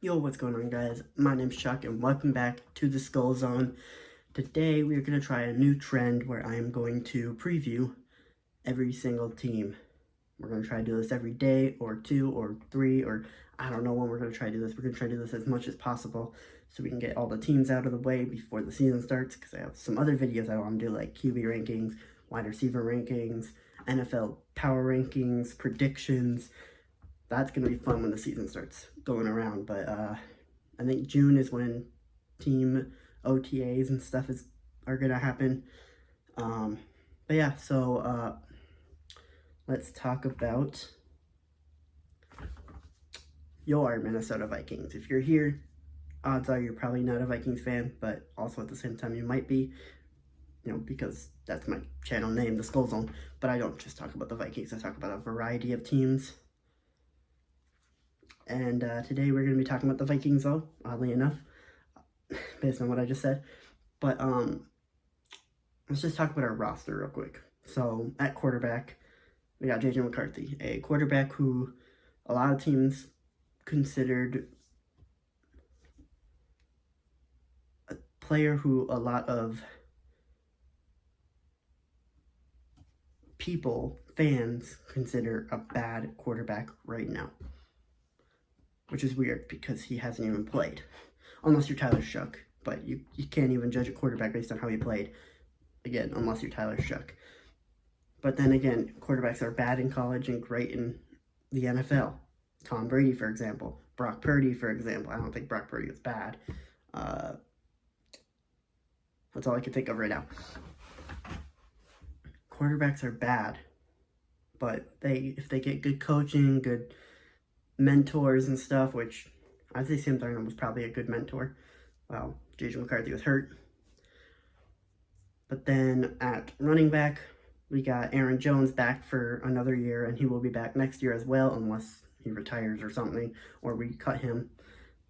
Yo, what's going on, guys? My name's Chuck and welcome back to the Skull Zone. Today we are going to try a new trend where I am going to preview every single team. We're going to try to do this every day or 2 or 3 or I don't know when we're going to try to do this. We're going to try to do this as much as possible so we can get all the teams out of the way before the season starts, because I have some other videos I want to do, like QB rankings, wide receiver rankings, NFL power rankings, predictions. That's going to be fun when the season starts going around, but I think June is when team OTAs and stuff are going to happen. But yeah, so let's talk about your Minnesota Vikings. If you're here, odds are you're probably not a Vikings fan, but also at the same time you might be, because that's my channel name, TheSkolZone. But I don't just talk about the Vikings, I talk about a variety of teams. And today we're going to be talking about the Vikings, though, oddly enough, based on what I just said. But let's just talk about our roster real quick. So at quarterback, we got J.J. McCarthy, a quarterback who a lot of teams considered a player who a lot of fans consider a bad quarterback right now. Which is weird because he hasn't even played. Unless you're Tyler Shuck. But you can't even judge a quarterback based on how he played. Again, unless you're Tyler Shuck. But then again, quarterbacks are bad in college and great in the NFL. Tom Brady, for example. Brock Purdy, for example. I don't think Brock Purdy was bad. That's all I can think of right now. Quarterbacks are bad. But if they get good coaching, good mentors and stuff, which I'd say Sam Darnold was probably a good mentor. Well, J.J. McCarthy was hurt. But then at running back, we got Aaron Jones back for another year, and he will be back next year as well, unless he retires or something, or we cut him.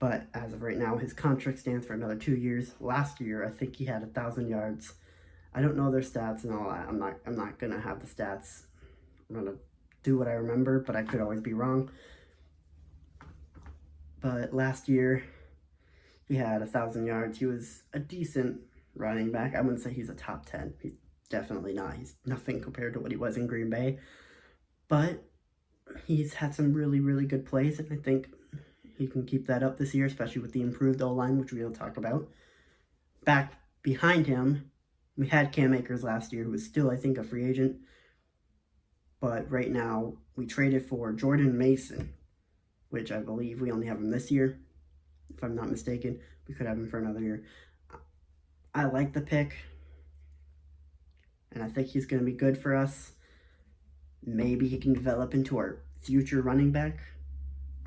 But as of right now, his contract stands for another 2 years. Last year, I think he had 1,000 yards. I don't know their stats and all that. I'm not gonna have the stats. I'm gonna do what I remember, but I could always be wrong. But last year, he had 1,000 yards. He was a decent running back. I wouldn't say he's a top 10. He's definitely not. He's nothing compared to what he was in Green Bay. But he's had some really, really good plays, and I think he can keep that up this year, especially with the improved O-line, which we'll talk about. Back behind him, we had Cam Akers last year, who was still, I think, a free agent. But right now, we traded for Jordan Mason, which I believe we only have him this year. If I'm not mistaken, we could have him for another year. I like the pick, and I think he's going to be good for us. Maybe he can develop into our future running back,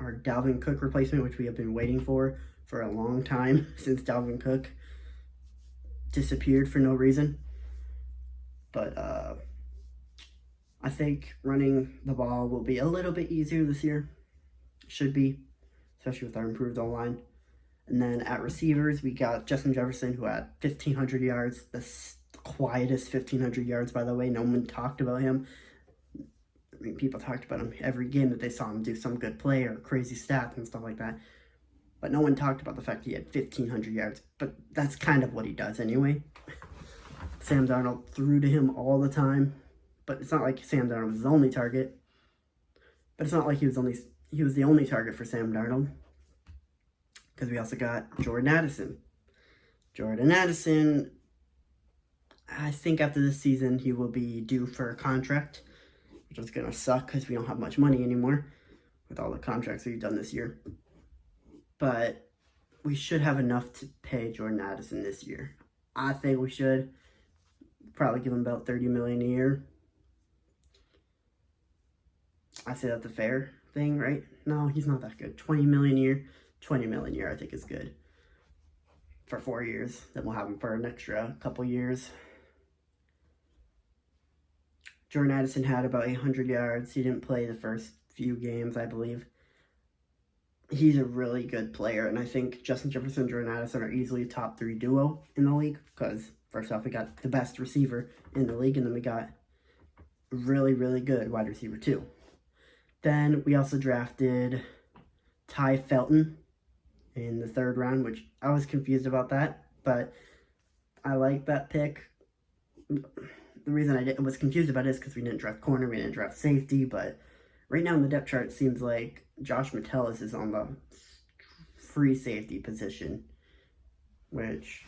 our Dalvin Cook replacement, which we have been waiting for a long time, since Dalvin Cook disappeared for no reason. But I think running the ball will be a little bit easier this year. Should be, especially with our improved O-line. And then at receivers, we got Justin Jefferson, who had 1,500 yards. The quietest 1,500 yards, by the way. No one talked about him. I mean, people talked about him every game that they saw him do some good play or crazy stats and stuff like that. But no one talked about the fact he had 1,500 yards. But that's kind of what he does anyway. Sam Darnold threw to him all the time. But it's not like Sam Darnold was his only target. But it's not like he was the only target for Sam Darnold, because we also got Jordan Addison. Jordan Addison, I think after this season, he will be due for a contract, which is going to suck because we don't have much money anymore with all the contracts we've done this year. But we should have enough to pay Jordan Addison this year. I think we should probably give him about $30 million a year. I say that's a fair thing, right? No, he's not that good. $20 million a year. $20 million a year, I think, is good for 4 years. Then we'll have him for an extra couple years. Jordan Addison had about 800 yards. He didn't play the first few games, I believe. He's a really good player, and I think Justin Jefferson and Jordan Addison are easily a top 3 duo in the league, because first off, we got the best receiver in the league, and then we got really, really good wide receiver too. Then we also drafted Ty Felton, in the 3rd round, which I was confused about that, but I like that pick. The reason I was confused about it is because we didn't draft corner, we didn't draft safety, but right now in the depth chart, it seems like Josh Metellus is on the free safety position, which,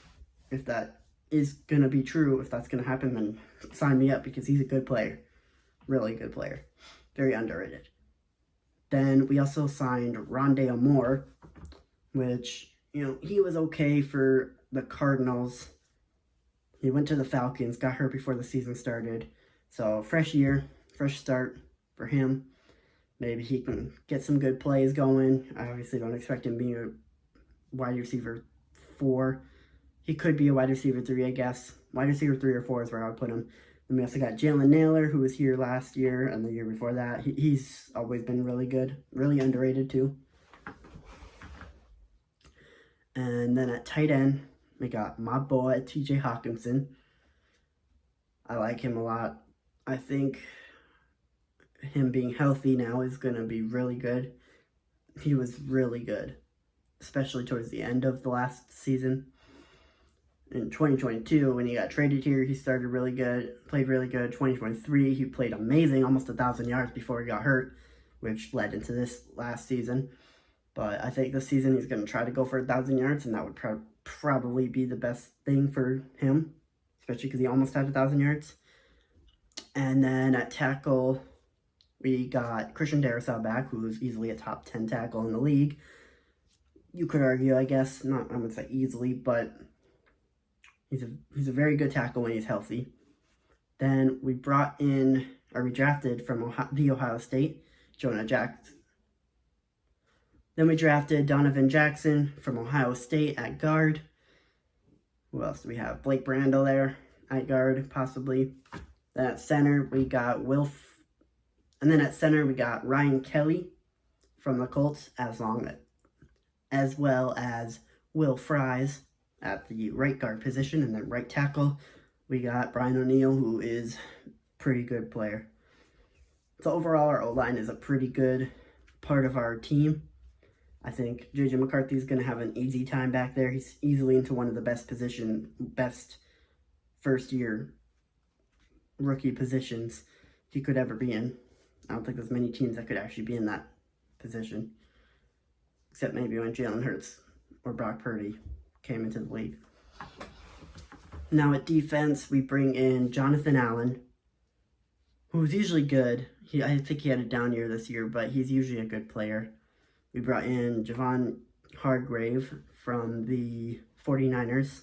if that is going to be true, if that's going to happen, then sign me up, because he's a good player. Really good player. Very underrated. Then we also signed Rondale Moore, which, he was okay for the Cardinals. He went to the Falcons, got hurt before the season started. So, fresh year, fresh start for him. Maybe he can get some good plays going. I obviously don't expect him being a wide receiver 4. He could be a wide receiver 3, I guess. Wide receiver 3 or 4 is where I would put him. Then we also got Jalen Naylor, who was here last year and the year before that. He's always been really good. Really underrated, too. And then at tight end, we got my boy, TJ Hawkinson. I like him a lot. I think him being healthy now is going to be really good. He was really good, especially towards the end of the last season. In 2022, when he got traded here, he started really good, played really good. 2023, he played amazing, almost 1,000 yards before he got hurt, which led into this last season. But I think this season he's going to try to go for 1,000 yards, and that would probably be the best thing for him, especially because he almost had 1,000 yards. And then at tackle, we got Christian Darrisaw back, who's easily a top 10 tackle in the league. You could argue, I guess, I would say easily, but he's a very good tackle when he's healthy. Then we drafted from the Ohio State, Jonah Jackson. Then we drafted Donovan Jackson from Ohio State at guard. Who else do we have? Blake Brandel there at guard, possibly. Then at center, we got and then at center, we got Ryan Kelly from the Colts, as well as Will Fries at the right guard position. And then right tackle, we got Brian O'Neill, who is a pretty good player. So overall, our O-line is a pretty good part of our team. I think J.J. McCarthy is going to have an easy time back there. He's easily into one of the best first-year rookie positions he could ever be in. I don't think there's many teams that could actually be in that position, except maybe when Jalen Hurts or Brock Purdy came into the league. Now at defense, we bring in Jonathan Allen, who's usually good. I think he had a down year this year, but he's usually a good player. We brought in Javon Hargrave from the 49ers.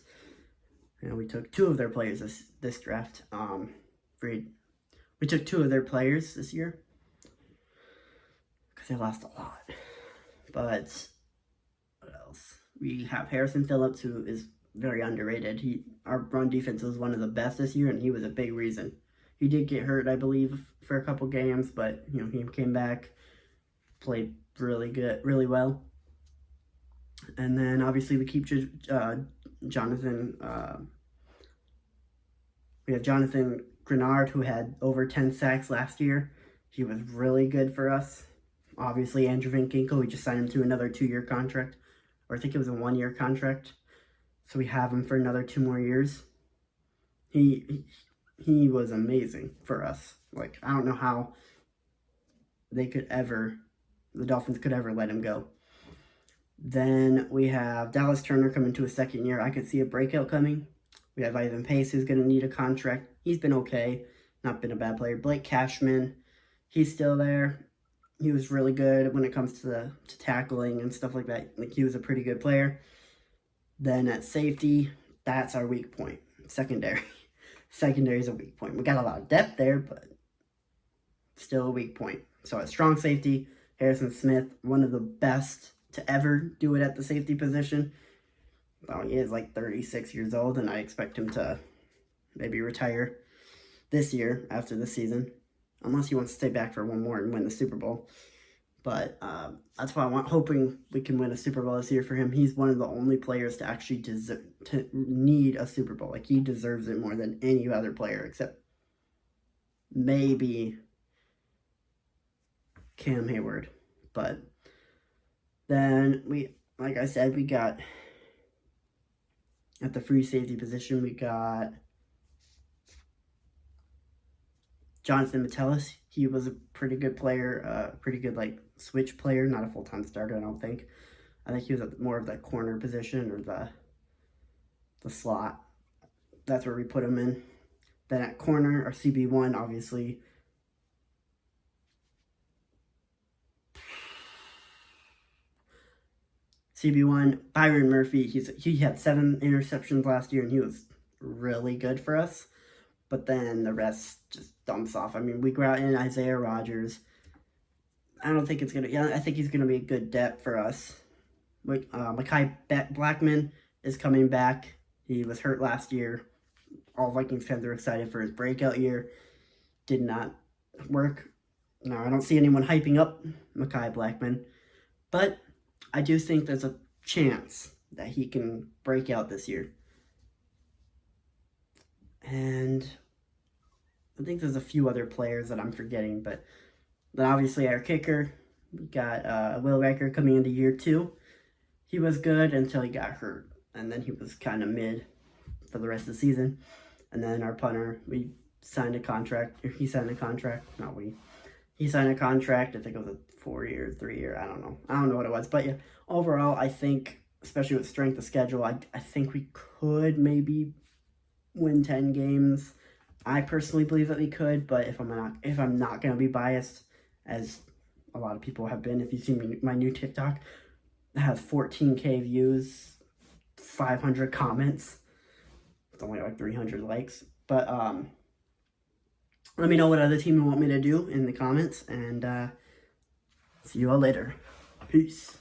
And we took 2 of their players this draft. We took 2 of their players this year because they lost a lot. But what else? We have Harrison Phillips, who is very underrated. Our run defense was one of the best this year, and he was a big reason. He did get hurt, I believe, for a couple games, but he came back, played really well. And then obviously we keep Jonathan. We have Jonathan Grenard, who had over 10 sacks last year. He was really good for us. Obviously, Andrew Van Ginkel, we just signed him to another 2-year contract, or I think it was a 1-year contract. So we have him for another 2 more years. He was amazing for us. Like, I don't know how the Dolphins could ever let him go. Then we have Dallas Turner coming to his 2nd year. I could see a breakout coming. We have Ivan Pace, who's going to need a contract. He's been okay. Not been a bad player. Blake Cashman, he's still there. He was really good when it comes to tackling and stuff like that. Like, he was a pretty good player. Then at safety, that's our weak point. Secondary. Secondary is a weak point. We got a lot of depth there, but still a weak point. So at strong safety, Harrison Smith, one of the best to ever do it at the safety position. Well, he is like 36 years old, and I expect him to maybe retire this year after the season, unless he wants to stay back for one more and win the Super Bowl. But that's why hoping we can win a Super Bowl this year for him. He's one of the only players to actually need a Super Bowl. Like, he deserves it more than any other player, except maybe Cam Hayward. But then like I said, we got at the free safety position, we got Jonathan Metellus. He was a pretty good player, pretty good like switch player, not a full-time starter, I don't think. I think he was more of the corner position or the slot. That's where we put him in. Then at corner, our CB1, obviously. CB1, Byron Murphy, he had 7 interceptions last year, and he was really good for us. But then the rest just dumps off. I mean, we brought in Isaiah Rogers. I don't think it's going to... Yeah, I think he's going to be a good depth for us. Mekhi Blackman is coming back. He was hurt last year. All Vikings fans are excited for his breakout year. Did not work. No, I don't see anyone hyping up Mekhi Blackman. But I do think there's a chance that he can break out this year. And I think there's a few other players that I'm forgetting. But then obviously our kicker, we got Will Riker coming into year 2. He was good until he got hurt. And then he was kind of mid for the rest of the season. And then our punter, we signed a contract. Or he signed a contract. Not we. He signed a contract. I think it was a 4-year, 3-year. I don't know. I don't know what it was. But yeah, overall, I think, especially with strength of schedule, I think we could maybe win 10 games. I personally believe that we could. But if I'm not going to be biased, as a lot of people have been, if you see my new TikTok, it has 14K views, 500 comments. It's only like 300 likes. But let me know what other team you want me to do in the comments. And see you all later. Peace.